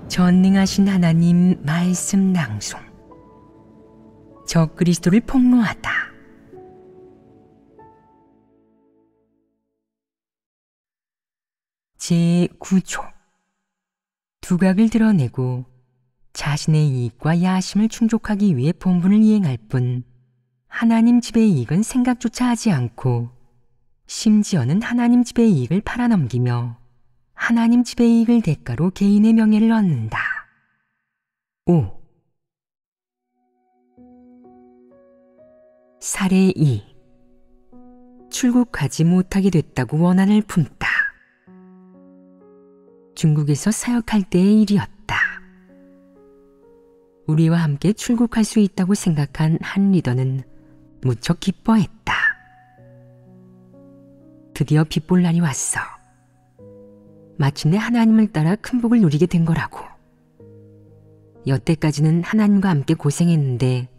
전능하신 하나님 말씀 낭송. 적그리스도를 폭로하다. 제9조. 두각을 드러내고 자신의 이익과 야심을 충족하기 위해 본분을 이행할 뿐 하나님 집의 이익은 생각조차 하지 않고 심지어는 하나님 집의 이익을 팔아넘기며 하나님 집의 이익을 대가로 개인의 명예를 얻는다. 5. 사례 2. 출국하지 못하게 됐다고 원한을 품다. 중국에서 사역할 때의 일이었다. 우리와 함께 출국할 수 있다고 생각한 한 리더는 무척 기뻐했다. 드디어 빚볼 날이 왔어. 마침내 하나님을 따라 큰 복을 누리게 된 거라고. 여태까지는 하나님과 함께 고생했는데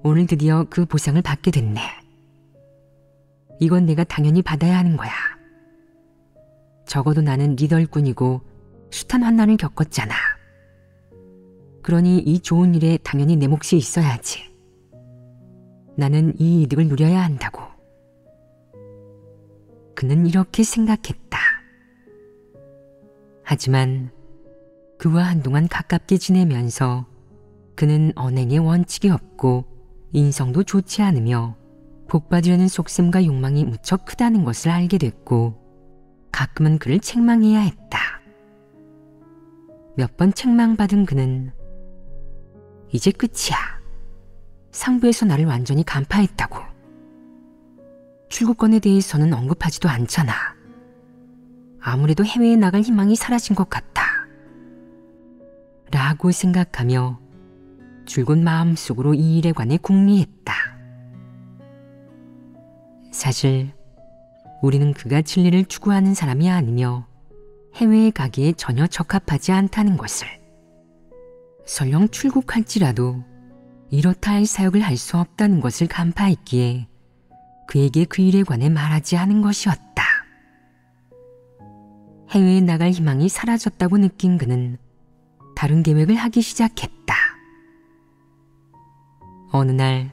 오늘 드디어 그 보상을 받게 됐네. 이건 내가 당연히 받아야 하는 거야. 적어도 나는 리더일 뿐이고 숱한 환난을 겪었잖아. 그러니 이 좋은 일에 당연히 내 몫이 있어야지. 나는 이 이득을 누려야 한다고. 그는 이렇게 생각했다. 하지만 그와 한동안 가깝게 지내면서 그는 언행에 원칙이 없고 인성도 좋지 않으며 복받으려는 속셈과 욕망이 무척 크다는 것을 알게 됐고 가끔은 그를 책망해야 했다. 몇 번 책망받은 그는 이제 끝이야. 상부에서 나를 완전히 간파했다고. 출국권에 대해서는 언급하지도 않잖아. 아무래도 해외에 나갈 희망이 사라진 것 같아. 라고 생각하며 줄곧 마음속으로 이 일에 관해 궁리했다. 사실 우리는 그가 진리를 추구하는 사람이 아니며 해외에 가기에 전혀 적합하지 않다는 것을, 설령 출국할지라도 이렇다 할 사역을 할 수 없다는 것을 간파했기에 그에게 그 일에 관해 말하지 않은 것이었다. 해외에 나갈 희망이 사라졌다고 느낀 그는 다른 계획을 하기 시작했다. 어느 날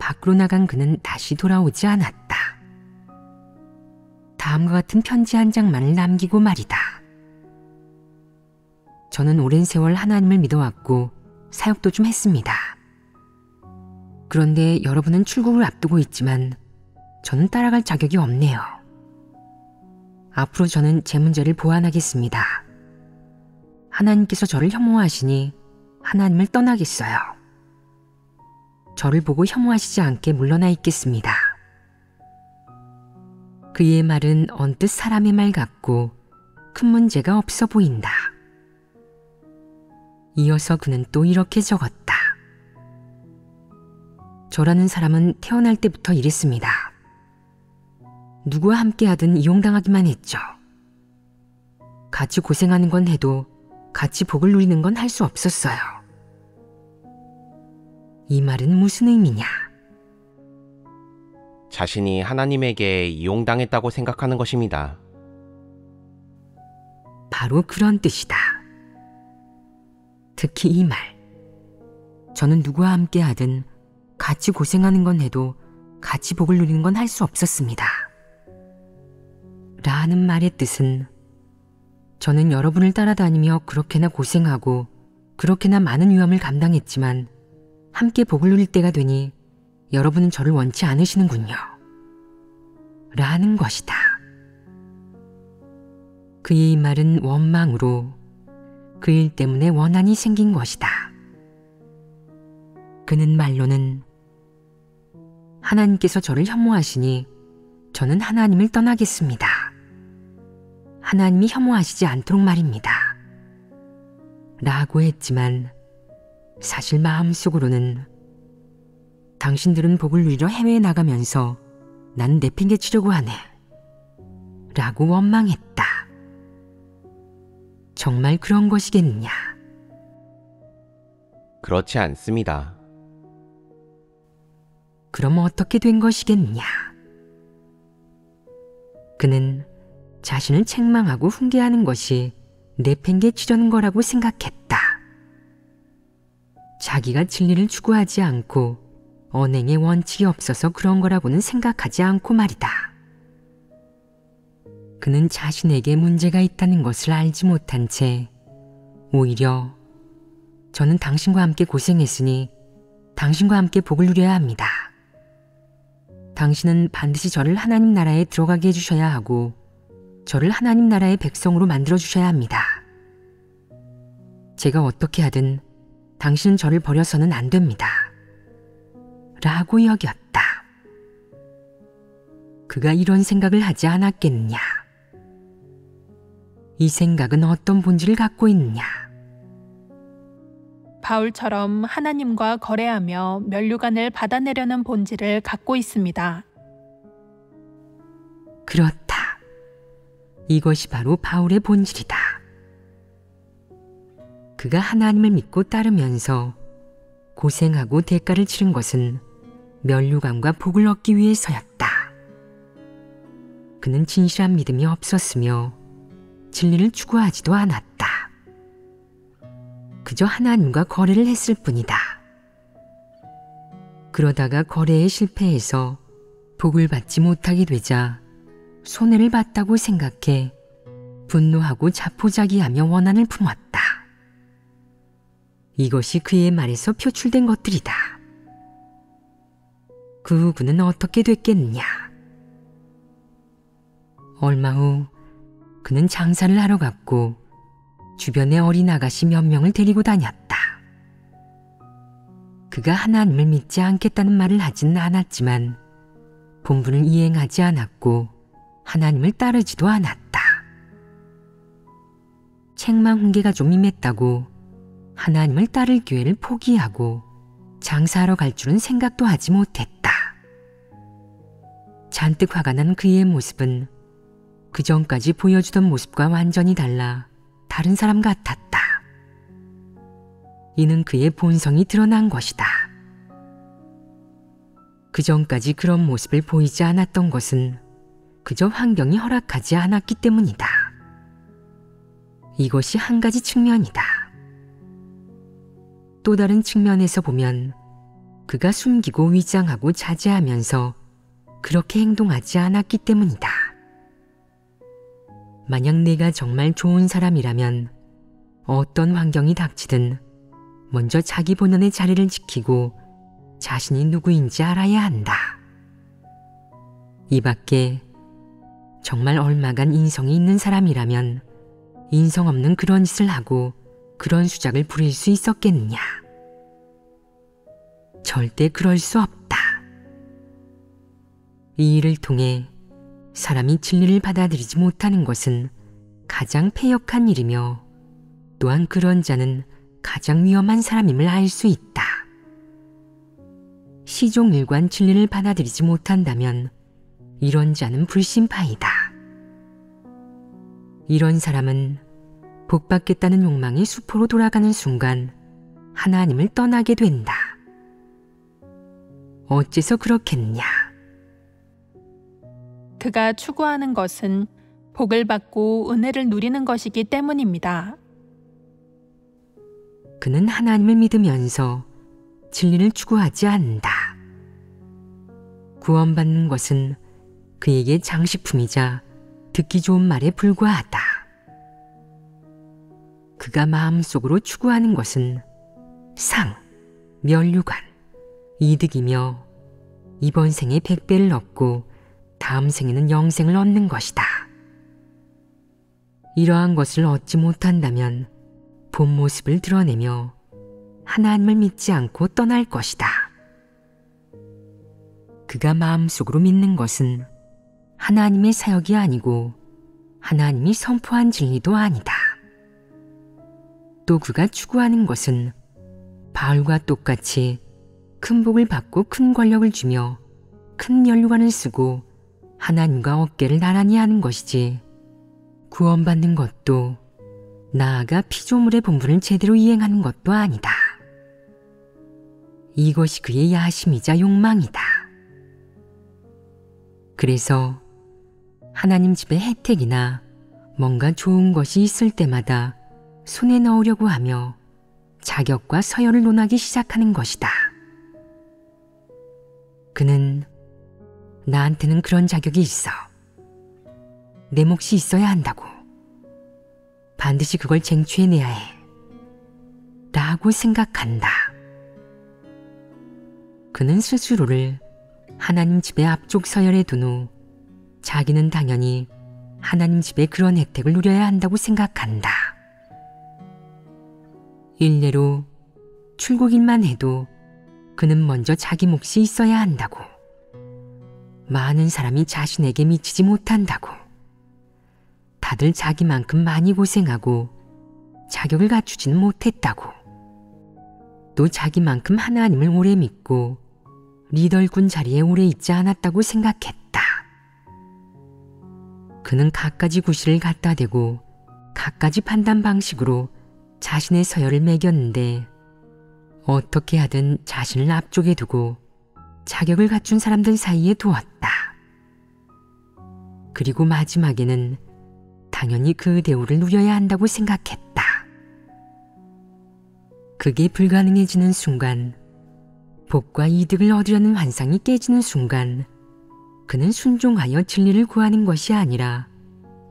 밖으로 나간 그는 다시 돌아오지 않았다. 다음과 같은 편지 한 장만을 남기고 말이다. 저는 오랜 세월 하나님을 믿어왔고 사역도 좀 했습니다. 그런데 여러분은 출국을 앞두고 있지만 저는 따라갈 자격이 없네요. 앞으로 저는 제 문제를 보완하겠습니다. 하나님께서 저를 혐오하시니 하나님을 떠나겠어요. 저를 보고 혐오하시지 않게 물러나 있겠습니다. 그의 말은 언뜻 사람의 말 같고 큰 문제가 없어 보인다. 이어서 그는 또 이렇게 적었다. 저라는 사람은 태어날 때부터 이랬습니다. 누구와 함께하든 이용당하기만 했죠. 같이 고생하는 건 해도 같이 복을 누리는 건 할 수 없었어요. 이 말은 무슨 의미냐? 자신이 하나님에게 이용당했다고 생각하는 것입니다. 바로 그런 뜻이다. 특히 이 말. 저는 누구와 함께 하든 같이 고생하는 건 해도 같이 복을 누리는 건 할 수 없었습니다. 라는 말의 뜻은 저는 여러분을 따라다니며 그렇게나 고생하고 그렇게나 많은 위험을 감당했지만 함께 복을 누릴 때가 되니 여러분은 저를 원치 않으시는군요. 라는 것이다. 그의 말은 원망으로 그 일 때문에 원한이 생긴 것이다. 그는 말로는 하나님께서 저를 혐오하시니 저는 하나님을 떠나겠습니다. 하나님이 혐오하시지 않도록 말입니다. 라고 했지만 사실 마음속으로는 당신들은 복을 누리러 해외에 나가면서 난 내팽개치려고 하네. 라고 원망했다. 정말 그런 것이겠느냐? 그렇지 않습니다. 그럼 어떻게 된 것이겠느냐? 그는 자신을 책망하고 훈계하는 것이 내팽개치려는 거라고 생각했다. 자기가 진리를 추구하지 않고 언행에 원칙이 없어서 그런 거라고는 생각하지 않고 말이다. 그는 자신에게 문제가 있다는 것을 알지 못한 채 오히려 저는 당신과 함께 고생했으니 당신과 함께 복을 누려야 합니다. 당신은 반드시 저를 하나님 나라에 들어가게 해주셔야 하고 저를 하나님 나라의 백성으로 만들어주셔야 합니다. 제가 어떻게 하든 당신은 저를 버려서는 안 됩니다. 라고 여겼다. 그가 이런 생각을 하지 않았겠느냐? 이 생각은 어떤 본질을 갖고 있느냐? 바울처럼 하나님과 거래하며 면류관을 받아내려는 본질을 갖고 있습니다. 그렇다. 이것이 바로 바울의 본질이다. 그가 하나님을 믿고 따르면서 고생하고 대가를 치른 것은 면류관과 복을 얻기 위해서였다. 그는 진실한 믿음이 없었으며 진리를 추구하지도 않았다. 그저 하나님과 거래를 했을 뿐이다. 그러다가 거래에 실패해서 복을 받지 못하게 되자 손해를 봤다고 생각해 분노하고 자포자기하며 원한을 품었다. 이것이 그의 말에서 표출된 것들이다. 그 후 그는 어떻게 됐겠느냐? 얼마 후 그는 장사를 하러 갔고 주변에 어린 아가씨 몇 명을 데리고 다녔다. 그가 하나님을 믿지 않겠다는 말을 하진 않았지만 본분을 이행하지 않았고 하나님을 따르지도 않았다. 책망 훈계가 좀 임했다고 하나님을 따를 기회를 포기하고 장사하러 갈 줄은 생각도 하지 못했다. 잔뜩 화가 난 그의 모습은 그 전까지 보여주던 모습과 완전히 달라 다른 사람 같았다. 이는 그의 본성이 드러난 것이다. 그 전까지 그런 모습을 보이지 않았던 것은 그저 환경이 허락하지 않았기 때문이다. 이것이 한 가지 측면이다. 또 다른 측면에서 보면 그가 숨기고 위장하고 자제하면서 그렇게 행동하지 않았기 때문이다. 만약 내가 정말 좋은 사람이라면 어떤 환경이 닥치든 먼저 자기 본연의 자리를 지키고 자신이 누구인지 알아야 한다. 이 밖에 정말 얼마간 인성이 있는 사람이라면 인성 없는 그런 짓을 하고 그런 수작을 부릴 수 있었겠느냐? 절대 그럴 수 없다. 이 일을 통해 사람이 진리를 받아들이지 못하는 것은 가장 패역한 일이며 또한 그런 자는 가장 위험한 사람임을 알 수 있다. 시종일관 진리를 받아들이지 못한다면 이런 자는 불신파이다. 이런 사람은 복받겠다는 욕망이 수포로 돌아가는 순간 하나님을 떠나게 된다. 어째서 그렇겠냐? 그가 추구하는 것은 복을 받고 은혜를 누리는 것이기 때문입니다. 그는 하나님을 믿으면서 진리를 추구하지 않는다. 구원받는 것은 그에게 장식품이자 듣기 좋은 말에 불과하다. 그가 마음속으로 추구하는 것은 상, 면류관, 이득이며 이번 생에 100배를 얻고 다음 생에는 영생을 얻는 것이다. 이러한 것을 얻지 못한다면 본 모습을 드러내며 하나님을 믿지 않고 떠날 것이다. 그가 마음속으로 믿는 것은 하나님의 사역이 아니고 하나님이 선포한 진리도 아니다. 또 그가 추구하는 것은 바울과 똑같이 큰 복을 받고 큰 권력을 주며 큰 면류관을 쓰고 하나님과 어깨를 나란히 하는 것이지, 구원받는 것도 나아가 피조물의 본분을 제대로 이행하는 것도 아니다. 이것이 그의 야심이자 욕망이다. 그래서 하나님 집의 혜택이나 뭔가 좋은 것이 있을 때마다 손에 넣으려고 하며 자격과 서열을 논하기 시작하는 것이다. 그는 나한테는 그런 자격이 있어. 내 몫이 있어야 한다고. 반드시 그걸 쟁취해내야 해. 라고 생각한다. 그는 스스로를 하나님 집의 앞쪽 서열에 둔 후 자기는 당연히 하나님 집의 그런 혜택을 누려야 한다고 생각한다. 일례로 출국일만 해도 그는 먼저 자기 몫이 있어야 한다고. 많은 사람이 자신에게 미치지 못한다고. 다들 자기만큼 많이 고생하고 자격을 갖추지는 못했다고. 또 자기만큼 하나님을 오래 믿고 리더군 자리에 오래 있지 않았다고 생각했다. 그는 갖가지 구실을 갖다 대고 갖가지 판단 방식으로 자신의 서열을 매겼는데 어떻게 하든 자신을 앞쪽에 두고 자격을 갖춘 사람들 사이에 두었다. 그리고 마지막에는 당연히 그 대우를 누려야 한다고 생각했다. 그게 불가능해지는 순간, 복과 이득을 얻으려는 환상이 깨지는 순간 그는 순종하여 진리를 구하는 것이 아니라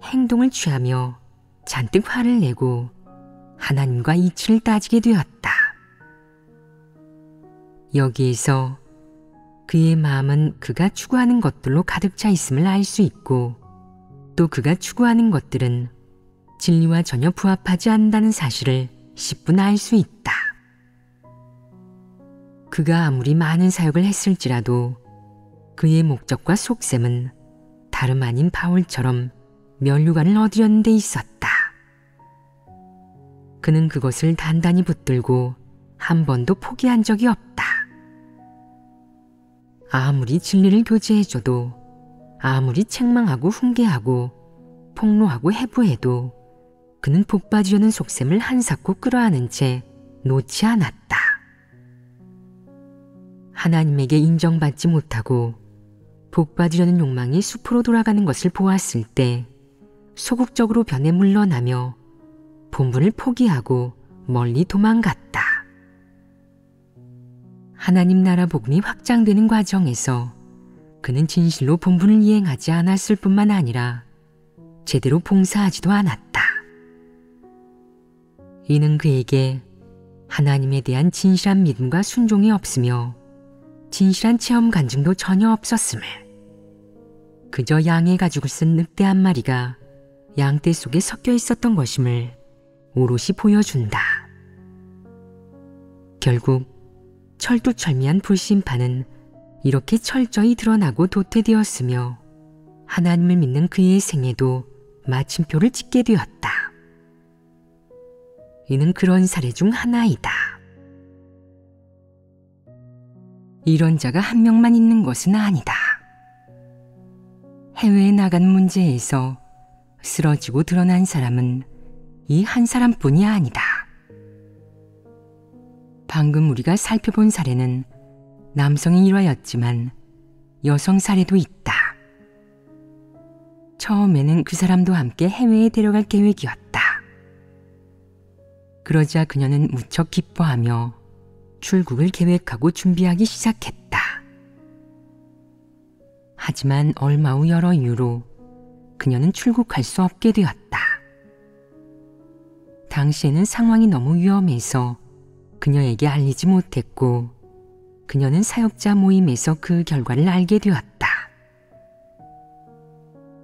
행동을 취하며 잔뜩 화를 내고 하나님과 이치를 따지게 되었다. 여기에서 그의 마음은 그가 추구하는 것들로 가득 차 있음을 알 수 있고 또 그가 추구하는 것들은 진리와 전혀 부합하지 않는다는 사실을 10분 알 수 있다. 그가 아무리 많은 사역을 했을지라도 그의 목적과 속셈은 다름 아닌 바울처럼 면류관을 얻으려는 데 있었다. 그는 그것을 단단히 붙들고 한 번도 포기한 적이 없다. 아무리 진리를 교제해줘도, 아무리 책망하고 훈계하고 폭로하고 해부해도 그는 복받으려는 속셈을 한사코 끌어안은 채 놓지 않았다. 하나님에게 인정받지 못하고 복받으려는 욕망이 숲으로 돌아가는 것을 보았을 때 소극적으로 변해 물러나며 본분을 포기하고 멀리 도망갔다. 하나님 나라 복음이 확장되는 과정에서 그는 진실로 본분을 이행하지 않았을 뿐만 아니라 제대로 봉사하지도 않았다. 이는 그에게 하나님에 대한 진실한 믿음과 순종이 없으며 진실한 체험 간증도 전혀 없었음을, 그저 양의 가죽을 쓴 늑대 한 마리가 양떼 속에 섞여 있었던 것임을 오롯이 보여준다. 결국 철두철미한 불심판은 이렇게 철저히 드러나고 도태되었으며 하나님을 믿는 그의 생애도 마침표를 찍게 되었다. 이는 그런 사례 중 하나이다. 이런 자가 한 명만 있는 것은 아니다. 해외에 나간 문제에서 쓰러지고 드러난 사람은 이 한 사람뿐이 아니다. 방금 우리가 살펴본 사례는 남성의 일화였지만 여성 사례도 있다. 처음에는 그 사람도 함께 해외에 데려갈 계획이었다. 그러자 그녀는 무척 기뻐하며 출국을 계획하고 준비하기 시작했다. 하지만 얼마 후 여러 이유로 그녀는 출국할 수 없게 되었다. 당시에는 상황이 너무 위험해서 그녀에게 알리지 못했고 그녀는 사역자 모임에서 그 결과를 알게 되었다.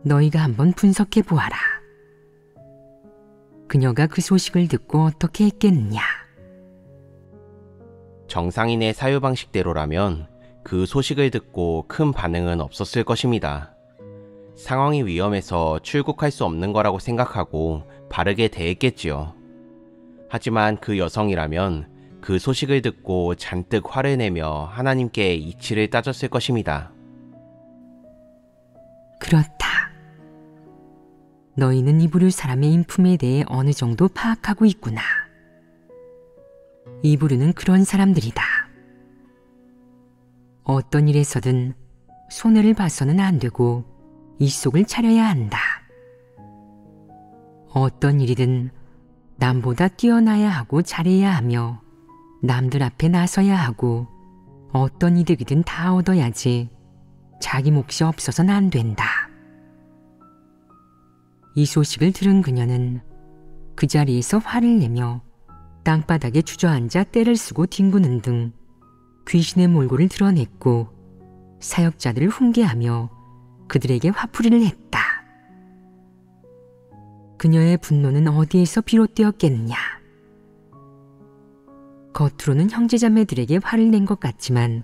너희가 한번 분석해 보아라. 그녀가 그 소식을 듣고 어떻게 했겠느냐. 정상인의 사유 방식대로라면 그 소식을 듣고 큰 반응은 없었을 것입니다. 상황이 위험해서 출국할 수 없는 거라고 생각하고 바르게 대했겠지요. 하지만 그 여성이라면 그 소식을 듣고 잔뜩 화를 내며 하나님께 이치를 따졌을 것입니다. 그렇다. 너희는 이 부류 사람의 인품에 대해 어느 정도 파악하고 있구나. 이 부류는 그런 사람들이다. 어떤 일에서든 손해를 봐서는 안 되고 입속을 차려야 한다. 어떤 일이든 남보다 뛰어나야 하고 잘해야 하며 남들 앞에 나서야 하고 어떤 이득이든 다 얻어야지 자기 몫이 없어서는 안 된다. 이 소식을 들은 그녀는 그 자리에서 화를 내며 땅바닥에 주저앉아 떼를 쓰고 뒹구는 등 귀신의 몰골을 드러냈고 사역자들을 훈계하며 그들에게 화풀이를 했다. 그녀의 분노는 어디에서 비롯되었겠느냐. 겉으로는 형제자매들에게 화를 낸 것 같지만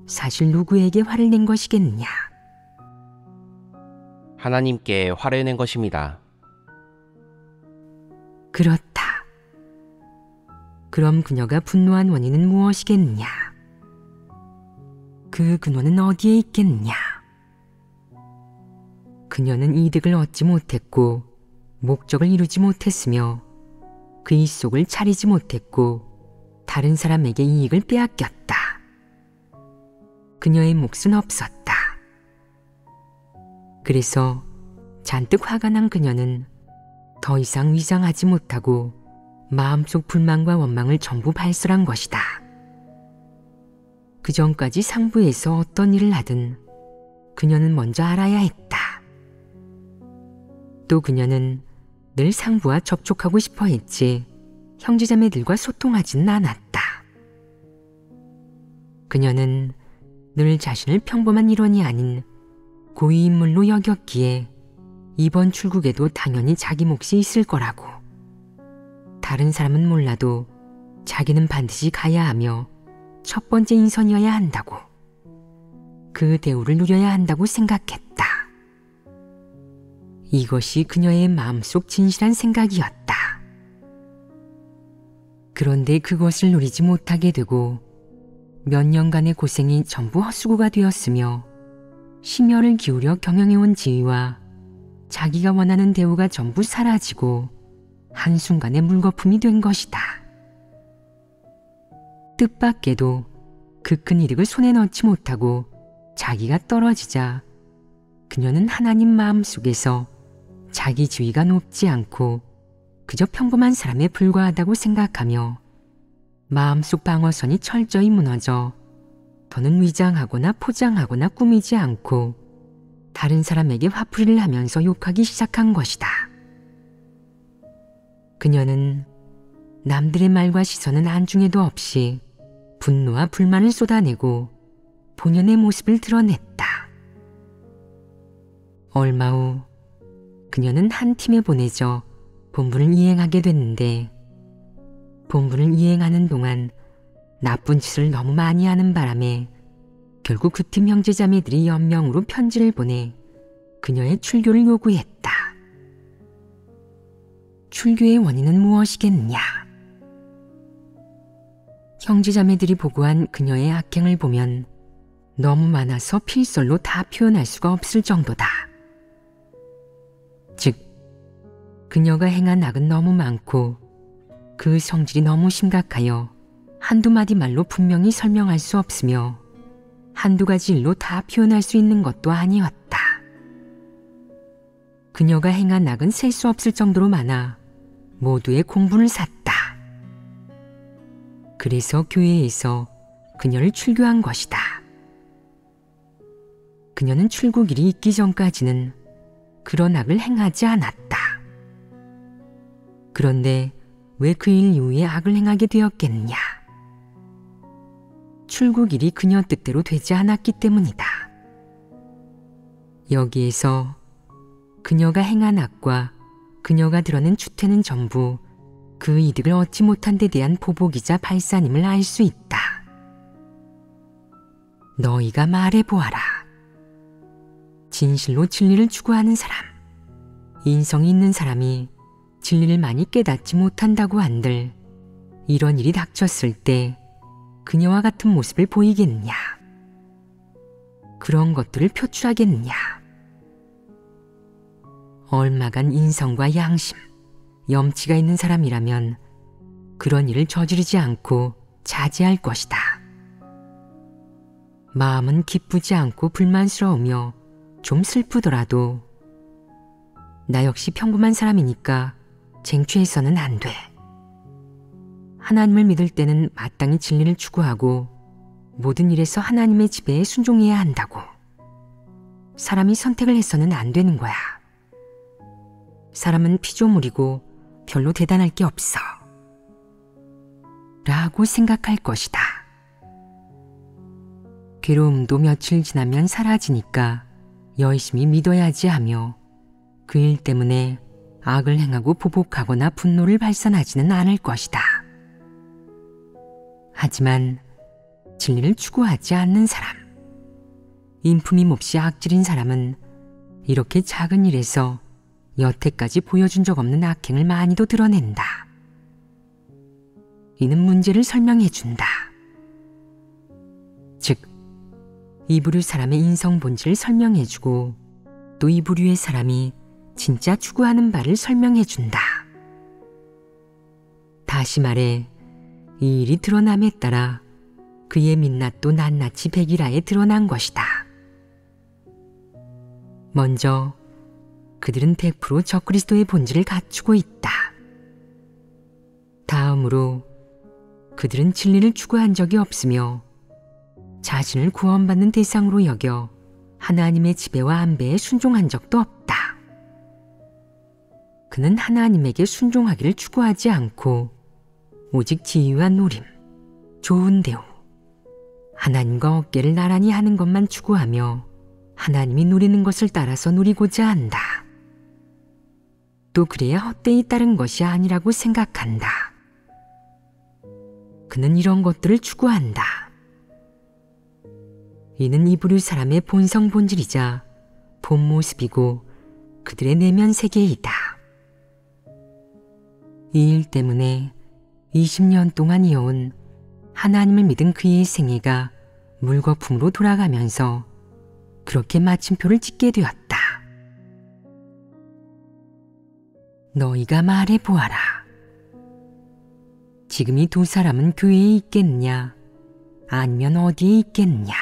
사실 누구에게 화를 낸 것이겠느냐. 하나님께 화를 낸 것입니다. 그렇다. 그럼 그녀가 분노한 원인은 무엇이겠느냐. 그 근원은 어디에 있겠느냐. 그녀는 이득을 얻지 못했고 목적을 이루지 못했으며 그 입속을 차리지 못했고 다른 사람에게 이익을 빼앗겼다. 그녀의 몫은 없었다. 그래서 잔뜩 화가 난 그녀는 더 이상 위장하지 못하고 마음속 불만과 원망을 전부 발설한 것이다. 그 전까지 상부에서 어떤 일을 하든 그녀는 먼저 알아야 했다. 또 그녀는 늘 상부와 접촉하고 싶어 했지 형제자매들과 소통하지는 않았다. 그녀는 늘 자신을 평범한 일원이 아닌 고위 인물로 여겼기에 이번 출국에도 당연히 자기 몫이 있을 거라고. 다른 사람은 몰라도 자기는 반드시 가야 하며 첫 번째 인선이어야 한다고. 그 대우를 누려야 한다고 생각했다. 이것이 그녀의 마음속 진실한 생각이었다. 그런데 그것을 누리지 못하게 되고 몇 년간의 고생이 전부 헛수고가 되었으며 심혈을 기울여 경영해온 지위와 자기가 원하는 대우가 전부 사라지고 한순간에 물거품이 된 것이다. 뜻밖에도 그 큰 이득을 손에 넣지 못하고 자기가 떨어지자 그녀는 하나님 마음속에서 자기 지위가 높지 않고 그저 평범한 사람에 불과하다고 생각하며 마음속 방어선이 철저히 무너져 더는 위장하거나 포장하거나 꾸미지 않고 다른 사람에게 화풀이를 하면서 욕하기 시작한 것이다. 그녀는 남들의 말과 시선은 안중에도 없이 분노와 불만을 쏟아내고 본연의 모습을 드러냈다. 얼마 후 그녀는 한 팀에 보내져 본분을 이행하게 됐는데 본분을 이행하는 동안 나쁜 짓을 너무 많이 하는 바람에 결국 그 팀 형제자매들이 연명으로 편지를 보내 그녀의 출교를 요구했다. 출교의 원인은 무엇이겠느냐? 형제자매들이 보고한 그녀의 악행을 보면 너무 많아서 필설로 다 표현할 수가 없을 정도다. 즉, 그녀가 행한 악은 너무 많고 그 성질이 너무 심각하여 한두 마디 말로 분명히 설명할 수 없으며 한두 가지 일로 다 표현할 수 있는 것도 아니었다. 그녀가 행한 악은 셀 수 없을 정도로 많아 모두의 공분을 샀다. 그래서 교회에서 그녀를 출교한 것이다. 그녀는 출국일이 있기 전까지는 그런 악을 행하지 않았다. 그런데 왜 그 일 이후에 악을 행하게 되었겠느냐? 출국일이 그녀 뜻대로 되지 않았기 때문이다. 여기에서 그녀가 행한 악과 그녀가 드러낸 추태는 전부 그 이득을 얻지 못한 데 대한 보복이자 발산임을 알 수 있다. 너희가 말해보아라. 진실로 진리를 추구하는 사람, 인성이 있는 사람이 진리를 많이 깨닫지 못한다고 한들 이런 일이 닥쳤을 때 그녀와 같은 모습을 보이겠느냐? 그런 것들을 표출하겠느냐? 얼마간 인성과 양심, 염치가 있는 사람이라면 그런 일을 저지르지 않고 자제할 것이다. 마음은 기쁘지 않고 불만스러우며 좀 슬프더라도 나 역시 평범한 사람이니까 쟁취해서는 안 돼. 하나님을 믿을 때는 마땅히 진리를 추구하고 모든 일에서 하나님의 지배에 순종해야 한다고. 사람이 선택을 해서는 안 되는 거야. 사람은 피조물이고 별로 대단할 게 없어. 라고 생각할 것이다. 괴로움도 며칠 지나면 사라지니까 열심히 믿어야지 하며 그 일 때문에 악을 행하고 보복하거나 분노를 발산하지는 않을 것이다. 하지만 진리를 추구하지 않는 사람, 인품이 몹시 악질인 사람은 이렇게 작은 일에서 여태까지 보여준 적 없는 악행을 많이도 드러낸다. 이는 문제를 설명해 준다. 즉, 이 부류 사람의 인성 본질을 설명해 주고 또 이 부류의 사람이 진짜 추구하는 바를 설명해 준다. 다시 말해, 이 일이 드러남에 따라 그의 민낯도 낱낱이 백일하에 드러난 것이다. 먼저 그들은 100% 적그리스도의 본질을 갖추고 있다. 다음으로 그들은 진리를 추구한 적이 없으며 자신을 구원받는 대상으로 여겨 하나님의 지배와 안배에 순종한 적도 없다. 그는 하나님에게 순종하기를 추구하지 않고 오직 지위와 노림, 좋은 대우, 하나님과 어깨를 나란히 하는 것만 추구하며 하나님이 누리는 것을 따라서 누리고자 한다. 또 그래야 헛되이 따른 것이 아니라고 생각한다. 그는 이런 것들을 추구한다. 이는 이 부류 사람의 본성 본질이자 본 모습이고 그들의 내면 세계이다. 이 일 때문에 20년 동안 이어온 하나님을 믿은 그의 생애가 물거품으로 돌아가면서 그렇게 마침표를 찍게 되었다. 너희가 말해 보아라. 지금 이 두 사람은 교회에 있겠느냐? 아니면 어디에 있겠느냐?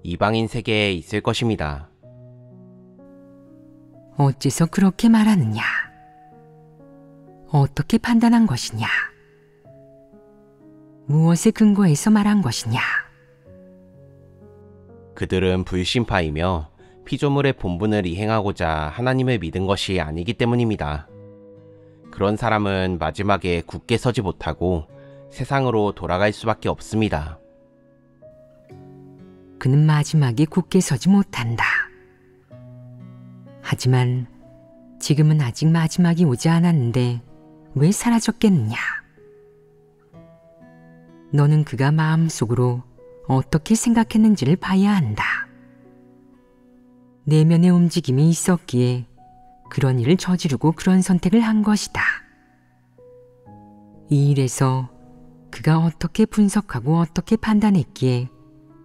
이방인 세계에 있을 것입니다. 어째서 그렇게 말하느냐? 어떻게 판단한 것이냐? 무엇에 근거해서 말한 것이냐? 그들은 불신파이며 피조물의 본분을 이행하고자 하나님을 믿은 것이 아니기 때문입니다. 그런 사람은 마지막에 굳게 서지 못하고 세상으로 돌아갈 수밖에 없습니다. 그는 마지막에 굳게 서지 못한다. 하지만 지금은 아직 마지막이 오지 않았는데 왜 사라졌겠느냐? 너는 그가 마음속으로 어떻게 생각했는지를 봐야 한다. 내면의 움직임이 있었기에 그런 일을 저지르고 그런 선택을 한 것이다. 이 일에서 그가 어떻게 분석하고 어떻게 판단했기에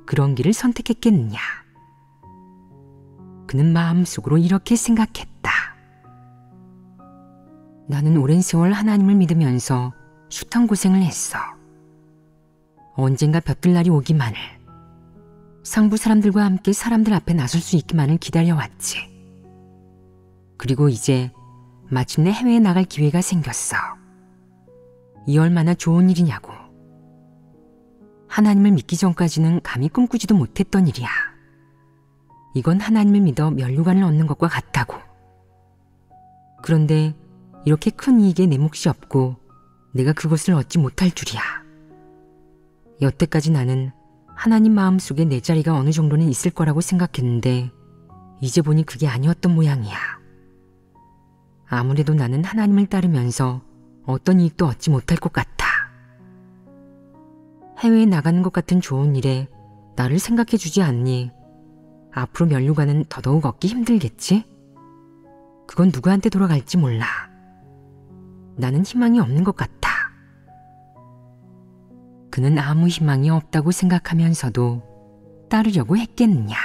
그런 길을 선택했겠느냐? 그는 마음속으로 이렇게 생각했다. 나는 오랜 세월 하나님을 믿으면서 숱한 고생을 했어. 언젠가 볕들 날이 오기만을, 상부 사람들과 함께 사람들 앞에 나설 수 있기만을 기다려왔지. 그리고 이제 마침내 해외에 나갈 기회가 생겼어. 이 얼마나 좋은 일이냐고. 하나님을 믿기 전까지는 감히 꿈꾸지도 못했던 일이야. 이건 하나님을 믿어 면류관을 얻는 것과 같다고. 그런데 이렇게 큰 이익에 내 몫이 없고 내가 그것을 얻지 못할 줄이야. 여태까지 나는 하나님 마음속에 내 자리가 어느 정도는 있을 거라고 생각했는데 이제 보니 그게 아니었던 모양이야. 아무래도 나는 하나님을 따르면서 어떤 이익도 얻지 못할 것 같아. 해외에 나가는 것 같은 좋은 일에 나를 생각해 주지 않니? 앞으로 면류관은 더더욱 얻기 힘들겠지? 그건 누구한테 돌아갈지 몰라. 나는 희망이 없는 것 같아. 그는 아무 희망이 없다고 생각하면서도 따르려고 했겠느냐?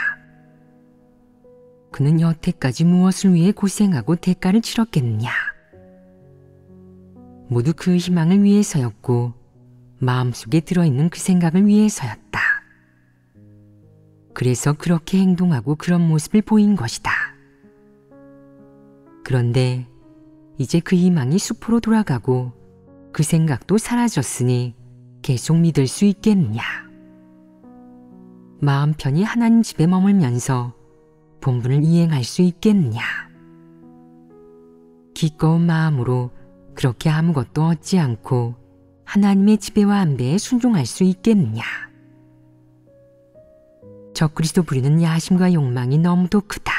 그는 여태까지 무엇을 위해 고생하고 대가를 치렀겠느냐? 모두 그 희망을 위해서였고 마음속에 들어있는 그 생각을 위해서였다. 그래서 그렇게 행동하고 그런 모습을 보인 것이다. 그런데 이제 그 희망이 수포로 돌아가고 그 생각도 사라졌으니 계속 믿을 수 있겠느냐. 마음 편히 하나님 집에 머물면서 본분을 이행할 수 있겠느냐. 기꺼운 마음으로 그렇게 아무것도 얻지 않고 하나님의 지배와 안배에 순종할 수 있겠느냐. 적그리스도 부리는 야심과 욕망이 너무도 크다.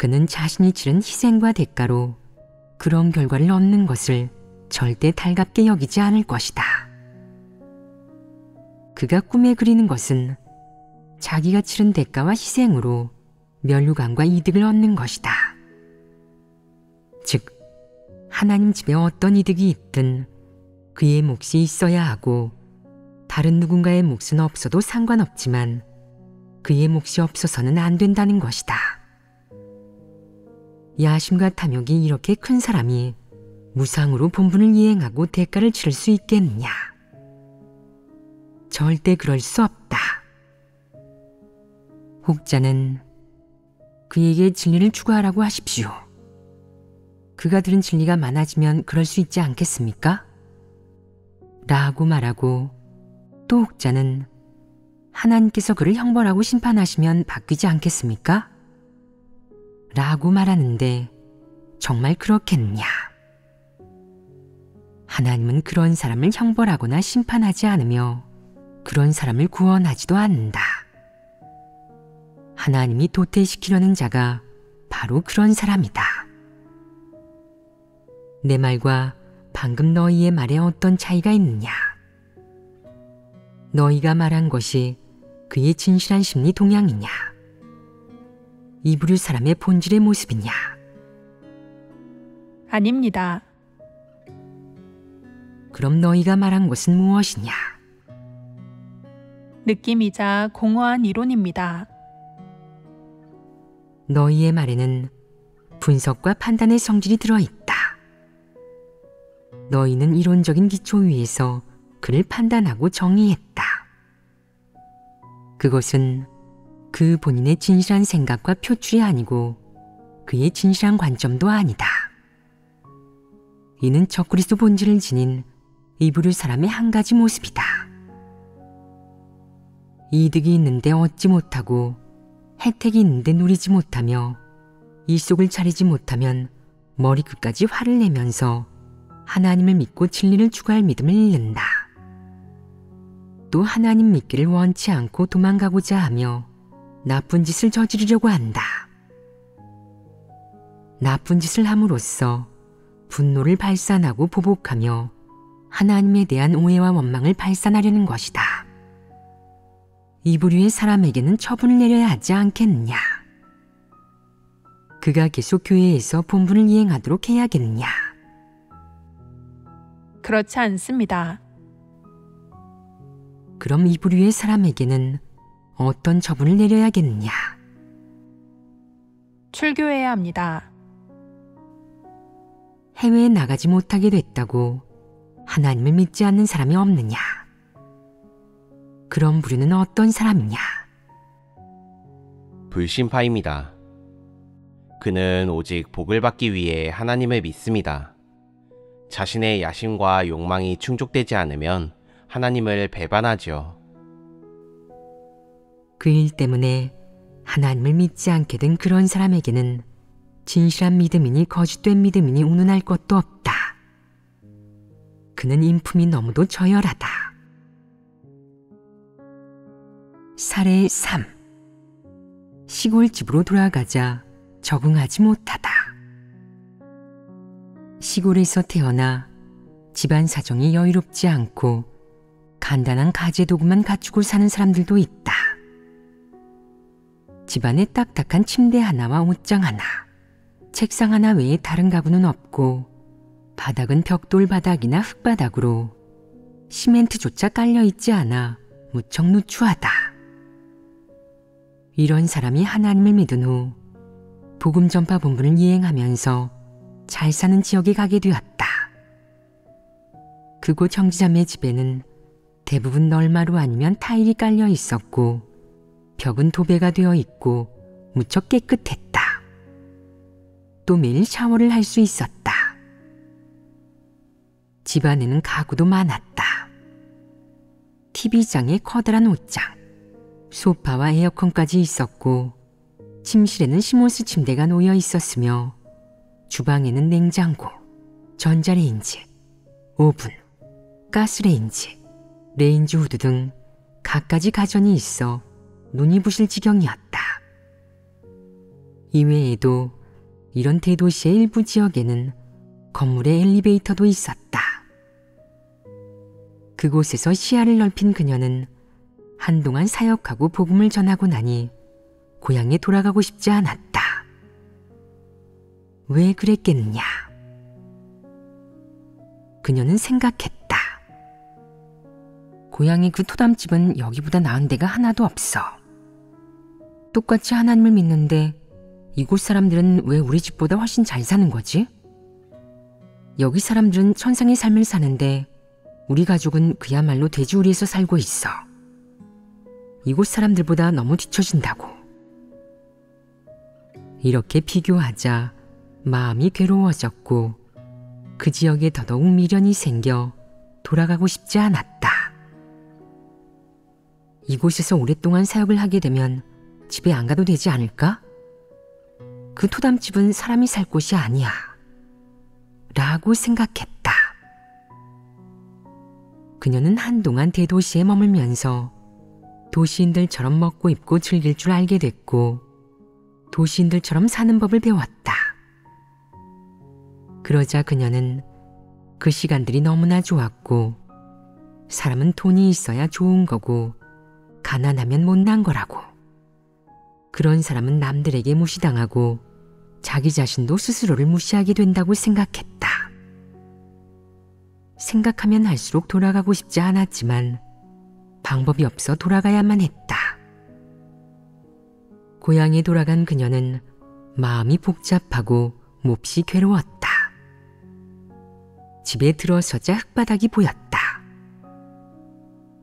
그는 자신이 치른 희생과 대가로 그런 결과를 얻는 것을 절대 달갑게 여기지 않을 것이다. 그가 꿈에 그리는 것은 자기가 치른 대가와 희생으로 면류관과 이득을 얻는 것이다. 즉, 하나님 집에 어떤 이득이 있든 그의 몫이 있어야 하고 다른 누군가의 몫은 없어도 상관없지만 그의 몫이 없어서는 안 된다는 것이다. 야심과 탐욕이 이렇게 큰 사람이 무상으로 본분을 이행하고 대가를 치를 수 있겠느냐? 절대 그럴 수 없다. 혹자는 그에게 진리를 추구하라고 하십시오. 그가 들은 진리가 많아지면 그럴 수 있지 않겠습니까? 라고 말하고, 또 혹자는 하나님께서 그를 형벌하고 심판하시면 바뀌지 않겠습니까? 라고 말하는데 정말 그렇겠느냐? 하나님은 그런 사람을 형벌하거나 심판하지 않으며 그런 사람을 구원하지도 않는다. 하나님이 도태시키려는 자가 바로 그런 사람이다. 내 말과 방금 너희의 말에 어떤 차이가 있느냐? 너희가 말한 것이 그의 진실한 심리 동향이냐? 이 부류 사람의 본질의 모습이냐? 아닙니다. 그럼 너희가 말한 것은 무엇이냐? 느낌이자 공허한 이론입니다. 너희의 말에는 분석과 판단의 성질이 들어있다. 너희는 이론적인 기초 위에서 그를 판단하고 정의했다. 그것은 그 본인의 진실한 생각과 표출이 아니고 그의 진실한 관점도 아니다. 이는 적그리스도 본질을 지닌 이 부류 사람의 한 가지 모습이다. 이득이 있는데 얻지 못하고 혜택이 있는데 누리지 못하며 일속을 차리지 못하면 머리끝까지 화를 내면서 하나님을 믿고 진리를 추구할 믿음을 잃는다. 또 하나님 믿기를 원치 않고 도망가고자 하며 나쁜 짓을 저지르려고 한다. 나쁜 짓을 함으로써 분노를 발산하고 보복하며 하나님에 대한 오해와 원망을 발산하려는 것이다. 이 부류의 사람에게는 처분을 내려야 하지 않겠느냐? 그가 계속 교회에서 본분을 이행하도록 해야겠느냐? 그렇지 않습니다. 그럼 이 부류의 사람에게는 어떤 처분을 내려야겠느냐? 출교해야 합니다. 해외에 나가지 못하게 됐다고 하나님을 믿지 않는 사람이 없느냐? 그런 부류는 어떤 사람이냐? 불신파입니다. 그는 오직 복을 받기 위해 하나님을 믿습니다. 자신의 야심과 욕망이 충족되지 않으면 하나님을 배반하죠. 그 일 때문에 하나님을 믿지 않게 된 그런 사람에게는 진실한 믿음이니 거짓된 믿음이니 운운할 것도 없다. 그는 인품이 너무도 저열하다. 사례 3. 시골집으로 돌아가자 적응하지 못하다. 시골에서 태어나 집안 사정이 여유롭지 않고 간단한 가재도구만 갖추고 사는 사람들도 있다. 집안에 딱딱한 침대 하나와 옷장 하나, 책상 하나 외에 다른 가구는 없고 바닥은 벽돌 바닥이나 흙바닥으로 시멘트조차 깔려있지 않아 무척 누추하다. 이런 사람이 하나님을 믿은 후 복음 전파 본분을 이행하면서 잘 사는 지역에 가게 되었다. 그곳 형제자매 집에는 대부분 널마루 아니면 타일이 깔려 있었고 벽은 도배가 되어 있고 무척 깨끗했다. 또 매일 샤워를 할 수 있었다. 집안에는 가구도 많았다. TV장에 커다란 옷장, 소파와 에어컨까지 있었고 침실에는 시몬스 침대가 놓여 있었으며 주방에는 냉장고, 전자레인지, 오븐, 가스레인지, 레인지 후드 등 갖가지 가전이 있어 눈이 부실 지경이었다. 이외에도 이런 대도시의 일부 지역에는 건물에 엘리베이터도 있었다. 그곳에서 시야를 넓힌 그녀는 한동안 사역하고 복음을 전하고 나니 고향에 돌아가고 싶지 않았다. 왜 그랬겠느냐? 그녀는 생각했다. 고향의 그 토담집은 여기보다 나은 데가 하나도 없어. 똑같이 하나님을 믿는데 이곳 사람들은 왜 우리 집보다 훨씬 잘 사는 거지? 여기 사람들은 천상의 삶을 사는데 우리 가족은 그야말로 돼지우리에서 살고 있어. 이곳 사람들보다 너무 뒤처진다고. 이렇게 비교하자 마음이 괴로워졌고 그 지역에 더더욱 미련이 생겨 돌아가고 싶지 않았다. 이곳에서 오랫동안 사역을 하게 되면 집에 안 가도 되지 않을까? 그 토담집은 사람이 살 곳이 아니야. 라고 생각했다. 그녀는 한동안 대도시에 머물면서 도시인들처럼 먹고 입고 즐길 줄 알게 됐고 도시인들처럼 사는 법을 배웠다. 그러자 그녀는 그 시간들이 너무나 좋았고 사람은 돈이 있어야 좋은 거고 가난하면 못난 거라고. 그런 사람은 남들에게 무시당하고 자기 자신도 스스로를 무시하게 된다고 생각했다. 생각하면 할수록 돌아가고 싶지 않았지만 방법이 없어 돌아가야만 했다. 고향에 돌아간 그녀는 마음이 복잡하고 몹시 괴로웠다. 집에 들어서자 흙바닥이 보였다.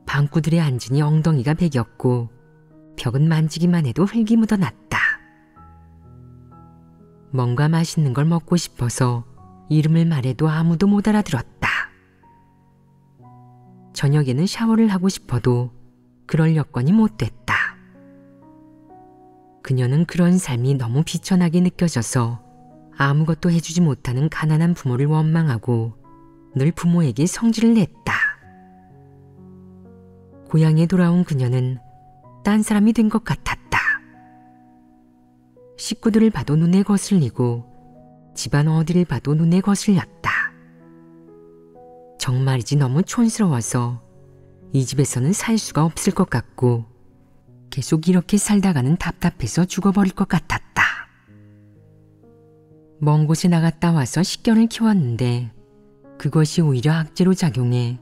방구들에 앉으니 엉덩이가 베겼고 벽은 만지기만 해도 흙이 묻어났다. 뭔가 맛있는 걸 먹고 싶어서 이름을 말해도 아무도 못 알아들었다. 저녁에는 샤워를 하고 싶어도 그럴 여건이 못 됐다. 그녀는 그런 삶이 너무 비천하게 느껴져서 아무것도 해주지 못하는 가난한 부모를 원망하고 늘 부모에게 성질을 냈다. 고향에 돌아온 그녀는 딴 사람이 된 것 같았다. 식구들을 봐도 눈에 거슬리고 집안 어디를 봐도 눈에 거슬렸다. 정말이지 너무 촌스러워서 이 집에서는 살 수가 없을 것 같고 계속 이렇게 살다가는 답답해서 죽어버릴 것 같았다. 먼 곳에 나갔다 와서 식견을 키웠는데 그것이 오히려 악재로 작용해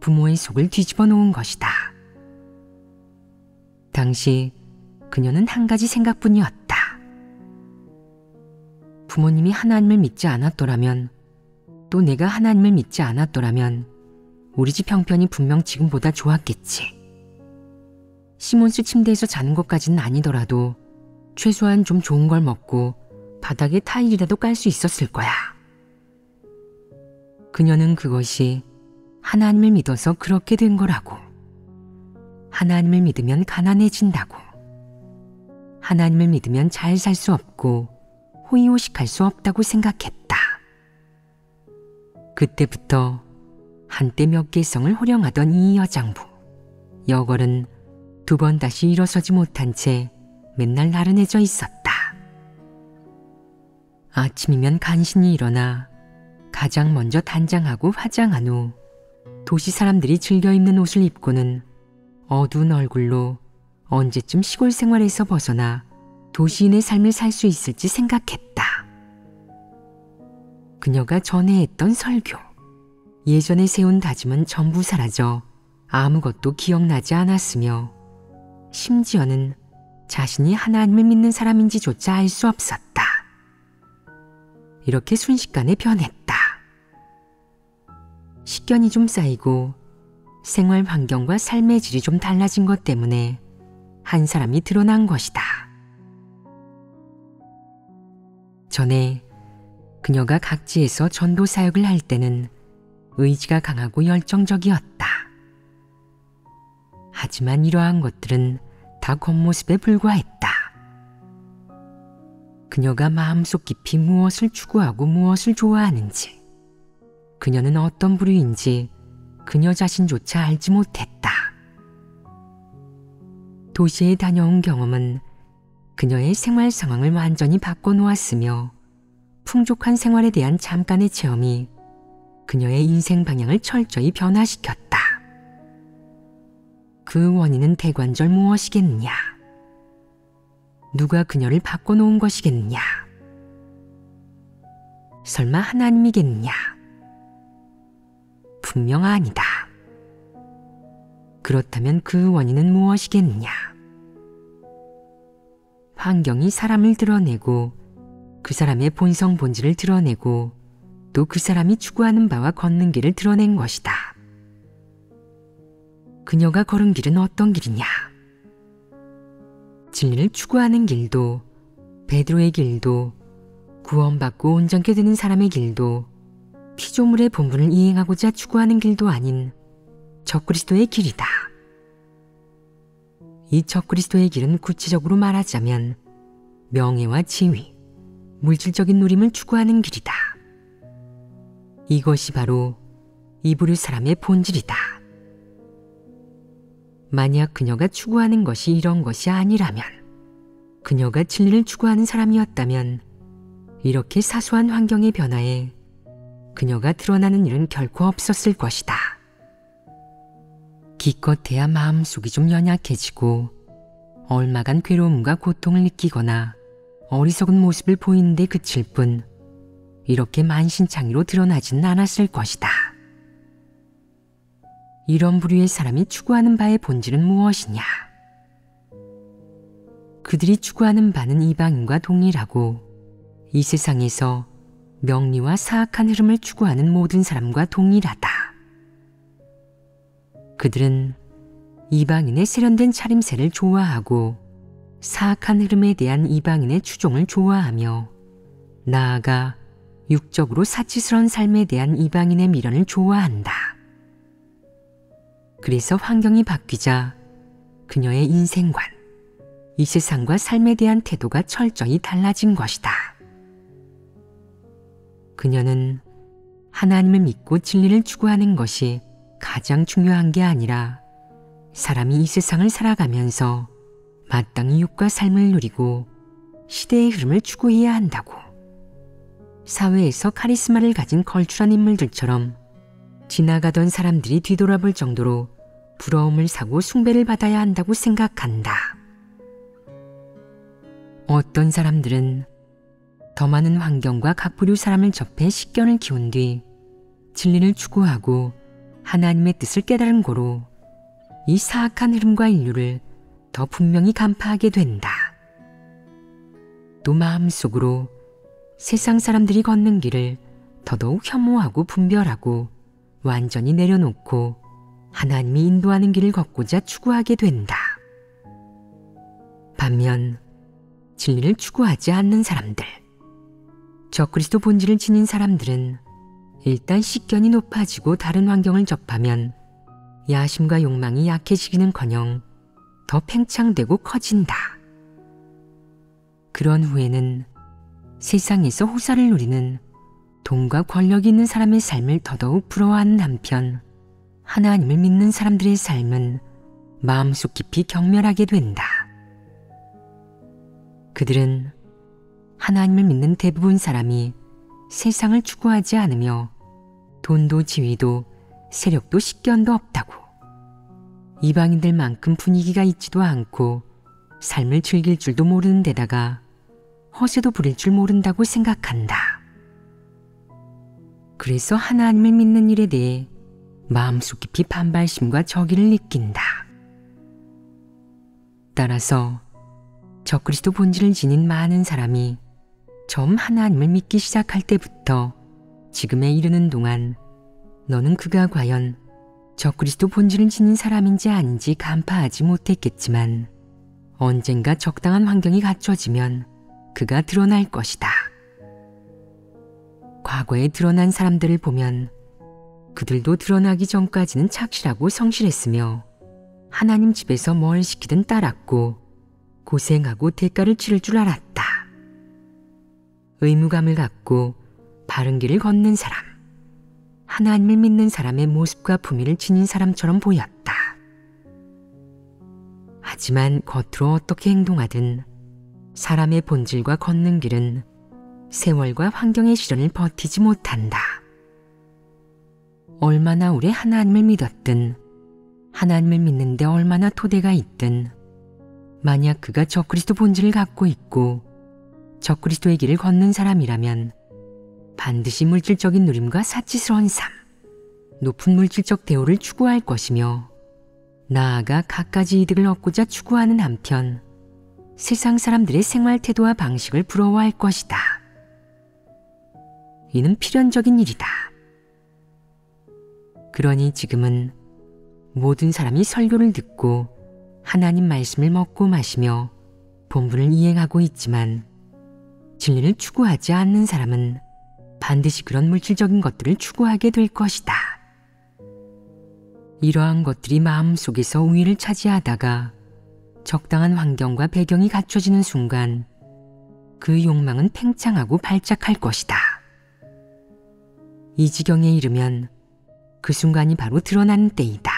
부모의 속을 뒤집어 놓은 것이다. 당시 그녀는 한 가지 생각뿐이었다. 부모님이 하나님을 믿지 않았더라면 또 내가 하나님을 믿지 않았더라면 우리 집 형편이 분명 지금보다 좋았겠지. 시몬스 침대에서 자는 것까지는 아니더라도 최소한 좀 좋은 걸 먹고 바닥에 타일이라도 깔 수 있었을 거야. 그녀는 그것이 하나님을 믿어서 그렇게 된 거라고. 하나님을 믿으면 가난해진다고. 하나님을 믿으면 잘 살 수 없고 호의호식할 수 없다고 생각했다. 그때부터 한때 몇 개성을 호령하던 이 여장부. 여걸은 두 번 다시 일어서지 못한 채 맨날 나른해져 있었다. 아침이면 간신히 일어나 가장 먼저 단장하고 화장한 후 도시 사람들이 즐겨 입는 옷을 입고는 어두운 얼굴로 언제쯤 시골 생활에서 벗어나 도시인의 삶을 살 수 있을지 생각했다. 그녀가 전에 했던 설교, 예전에 세운 다짐은 전부 사라져 아무것도 기억나지 않았으며 심지어는 자신이 하나님을 믿는 사람인지조차 알 수 없었다. 이렇게 순식간에 변했다. 식견이 좀 쌓이고 생활 환경과 삶의 질이 좀 달라진 것 때문에 한 사람이 드러난 것이다. 전에 그녀가 각지에서 전도 사역을 할 때는 의지가 강하고 열정적이었다. 하지만 이러한 것들은 다 겉모습에 불과했다. 그녀가 마음속 깊이 무엇을 추구하고 무엇을 좋아하는지, 그녀는 어떤 부류인지 그녀 자신조차 알지 못했다. 도시에 다녀온 경험은 그녀의 생활 상황을 완전히 바꿔놓았으며 풍족한 생활에 대한 잠깐의 체험이 그녀의 인생 방향을 철저히 변화시켰다. 그 원인은 대관절 무엇이겠느냐? 누가 그녀를 바꿔놓은 것이겠느냐? 설마 하나님이겠느냐? 분명 아니다. 그렇다면 그 원인은 무엇이겠느냐? 환경이 사람을 드러내고 그 사람의 본성 본질을 드러내고 또 그 사람이 추구하는 바와 걷는 길을 드러낸 것이다. 그녀가 걸은 길은 어떤 길이냐? 진리를 추구하는 길도, 베드로의 길도, 구원받고 온전케 되는 사람의 길도, 피조물의 본분을 이행하고자 추구하는 길도 아닌 적그리스도의 길이다. 이 적그리스도의 길은 구체적으로 말하자면 명예와 지위, 물질적인 누림을 추구하는 길이다. 이것이 바로 이브류 사람의 본질이다. 만약 그녀가 추구하는 것이 이런 것이 아니라면, 그녀가 진리를 추구하는 사람이었다면 이렇게 사소한 환경의 변화에 그녀가 드러나는 일은 결코 없었을 것이다. 기껏해야 마음속이 좀 연약해지고 얼마간 괴로움과 고통을 느끼거나 어리석은 모습을 보이는데 그칠 뿐 이렇게 만신창이로 드러나지는 않았을 것이다. 이런 부류의 사람이 추구하는 바의 본질은 무엇이냐? 그들이 추구하는 바는 이방인과 동일하고 이 세상에서 명리와 사악한 흐름을 추구하는 모든 사람과 동일하다. 그들은 이방인의 세련된 차림새를 좋아하고 사악한 흐름에 대한 이방인의 추종을 좋아하며 나아가 육적으로 사치스러운 삶에 대한 이방인의 미련을 좋아한다. 그래서 환경이 바뀌자 그녀의 인생관, 이 세상과 삶에 대한 태도가 철저히 달라진 것이다. 그녀는 하나님을 믿고 진리를 추구하는 것이 가장 중요한 게 아니라 사람이 이 세상을 살아가면서 마땅히 육과 삶을 누리고 시대의 흐름을 추구해야 한다고, 사회에서 카리스마를 가진 걸출한 인물들처럼 지나가던 사람들이 뒤돌아볼 정도로 부러움을 사고 숭배를 받아야 한다고 생각한다. 어떤 사람들은 더 많은 환경과 각 부류 사람을 접해 식견을 키운 뒤 진리를 추구하고 하나님의 뜻을 깨달은 고로 이 사악한 흐름과 인류를 더 분명히 간파하게 된다. 또 마음속으로 세상 사람들이 걷는 길을 더더욱 혐오하고 분별하고 완전히 내려놓고 하나님이 인도하는 길을 걷고자 추구하게 된다. 반면 진리를 추구하지 않는 사람들, 적그리스도 본질을 지닌 사람들은 일단 식견이 높아지고 다른 환경을 접하면 야심과 욕망이 약해지기는커녕 더 팽창되고 커진다. 그런 후에는 세상에서 호사를 누리는 돈과 권력이 있는 사람의 삶을 더더욱 부러워하는 한편 하나님을 믿는 사람들의 삶은 마음속 깊이 경멸하게 된다. 그들은 하나님을 믿는 대부분 사람이 세상을 추구하지 않으며 돈도 지위도 세력도 식견도 없다고, 이방인들만큼 분위기가 있지도 않고 삶을 즐길 줄도 모르는 데다가 허세도 부릴 줄 모른다고 생각한다. 그래서 하나님을 믿는 일에 대해 마음속 깊이 반발심과 적의를 느낀다. 따라서 적그리스도 본질을 지닌 많은 사람이 처음 하나님을 믿기 시작할 때부터 지금에 이르는 동안 너는 그가 과연 적그리스도 본질을 지닌 사람인지 아닌지 간파하지 못했겠지만 언젠가 적당한 환경이 갖춰지면 그가 드러날 것이다. 과거에 드러난 사람들을 보면 그들도 드러나기 전까지는 착실하고 성실했으며 하나님 집에서 뭘 시키든 따랐고 고생하고 대가를 치를 줄 알았다. 의무감을 갖고 바른 길을 걷는 사람, 하나님을 믿는 사람의 모습과 품위를 지닌 사람처럼 보였다. 하지만 겉으로 어떻게 행동하든 사람의 본질과 걷는 길은 세월과 환경의 시련을 버티지 못한다. 얼마나 오래 하나님을 믿었든 하나님을 믿는데 얼마나 토대가 있든 만약 그가 적그리스도 본질을 갖고 있고 적그리스도의 길을 걷는 사람이라면 반드시 물질적인 누림과 사치스러운 삶, 높은 물질적 대우를 추구할 것이며 나아가 갖가지 이득을 얻고자 추구하는 한편 세상 사람들의 생활 태도와 방식을 부러워할 것이다. 이는 필연적인 일이다. 그러니 지금은 모든 사람이 설교를 듣고 하나님 말씀을 먹고 마시며 본분을 이행하고 있지만 진리를 추구하지 않는 사람은 반드시 그런 물질적인 것들을 추구하게 될 것이다. 이러한 것들이 마음속에서 우위를 차지하다가 적당한 환경과 배경이 갖춰지는 순간 그 욕망은 팽창하고 발작할 것이다. 이 지경에 이르면 그 순간이 바로 드러나는 때이다.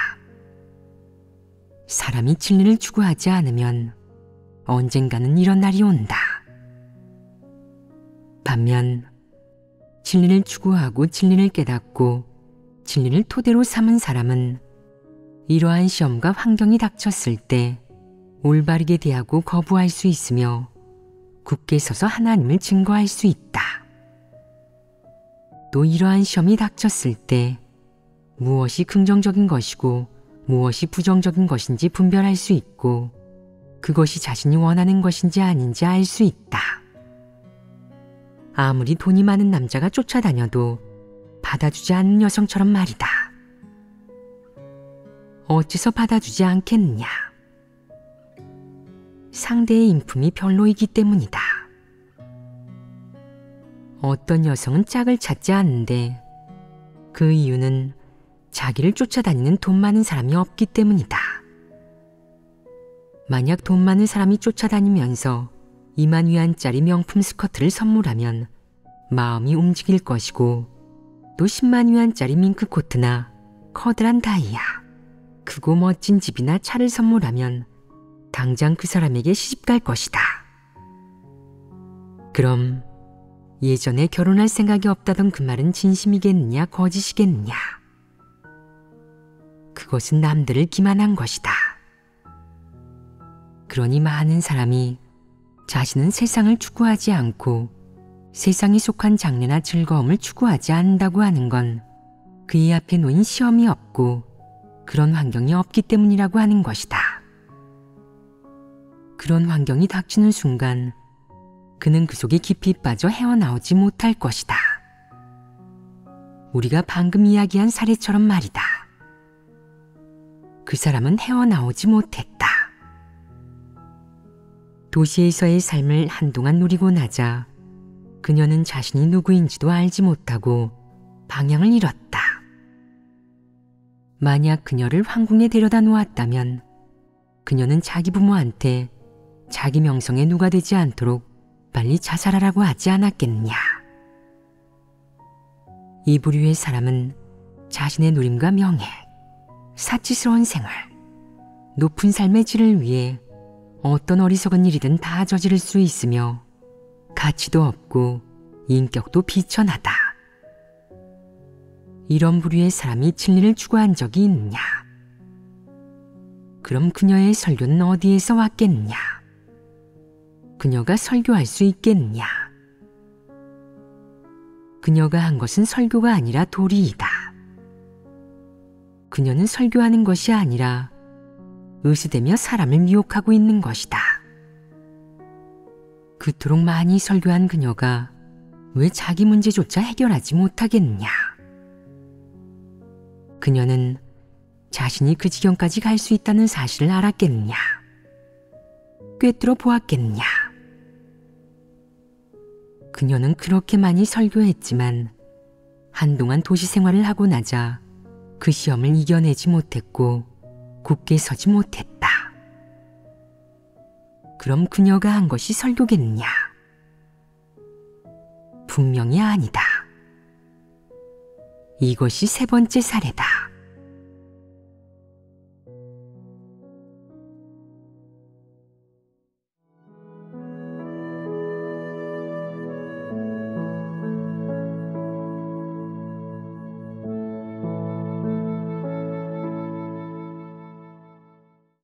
사람이 진리를 추구하지 않으면 언젠가는 이런 날이 온다. 반면 진리를 추구하고 진리를 깨닫고 진리를 토대로 삼은 사람은 이러한 시험과 환경이 닥쳤을 때 올바르게 대하고 거부할 수 있으며 굳게 서서 하나님을 증거할 수 있다. 또 이러한 시험이 닥쳤을 때 무엇이 긍정적인 것이고 무엇이 부정적인 것인지 분별할 수 있고 그것이 자신이 원하는 것인지 아닌지 알 수 있다. 아무리 돈이 많은 남자가 쫓아다녀도 받아주지 않는 여성처럼 말이다. 어째서 받아주지 않겠느냐? 상대의 인품이 별로이기 때문이다. 어떤 여성은 짝을 찾지 않는데 그 이유는 자기를 쫓아다니는 돈 많은 사람이 없기 때문이다. 만약 돈 많은 사람이 쫓아다니면서 2만 위안짜리 명품 스커트를 선물하면 마음이 움직일 것이고 또 10만 위안짜리 밍크 코트나 커다란 다이아, 크고 멋진 집이나 차를 선물하면 당장 그 사람에게 시집갈 것이다. 그럼 예전에 결혼할 생각이 없다던 그 말은 진심이겠느냐 거짓이겠느냐? 그것은 남들을 기만한 것이다. 그러니 많은 사람이 자신은 세상을 추구하지 않고 세상에 속한 장래나 즐거움을 추구하지 않는다고 하는 건 그의 앞에 놓인 시험이 없고 그런 환경이 없기 때문이라고 하는 것이다. 그런 환경이 닥치는 순간 그는 그 속에 깊이 빠져 헤어나오지 못할 것이다. 우리가 방금 이야기한 사례처럼 말이다. 그 사람은 헤어나오지 못했다. 도시에서의 삶을 한동안 누리고 나자 그녀는 자신이 누구인지도 알지 못하고 방향을 잃었다. 만약 그녀를 황궁에 데려다 놓았다면 그녀는 자기 부모한테 자기 명성에 누가 되지 않도록 빨리 자살하라고 하지 않았겠느냐. 이 부류의 사람은 자신의 누림과 명예, 사치스러운 생활, 높은 삶의 질을 위해 어떤 어리석은 일이든 다 저지를 수 있으며 가치도 없고 인격도 비천하다. 이런 부류의 사람이 진리를 추구한 적이 있느냐? 그럼 그녀의 설교는 어디에서 왔겠느냐? 그녀가 설교할 수 있겠느냐? 그녀가 한 것은 설교가 아니라 도리이다. 그녀는 설교하는 것이 아니라 의수되며 사람을 미혹하고 있는 것이다. 그토록 많이 설교한 그녀가 왜 자기 문제조차 해결하지 못하겠느냐? 그녀는 자신이 그 지경까지 갈 수 있다는 사실을 알았겠느냐? 꿰뚫어 보았겠느냐? 그녀는 그렇게 많이 설교했지만 한동안 도시 생활을 하고 나자 그 시험을 이겨내지 못했고 굳게 서지 못했다. 그럼 그녀가 한 것이 설교겠느냐? 분명히 아니다. 이것이 세 번째 사례다.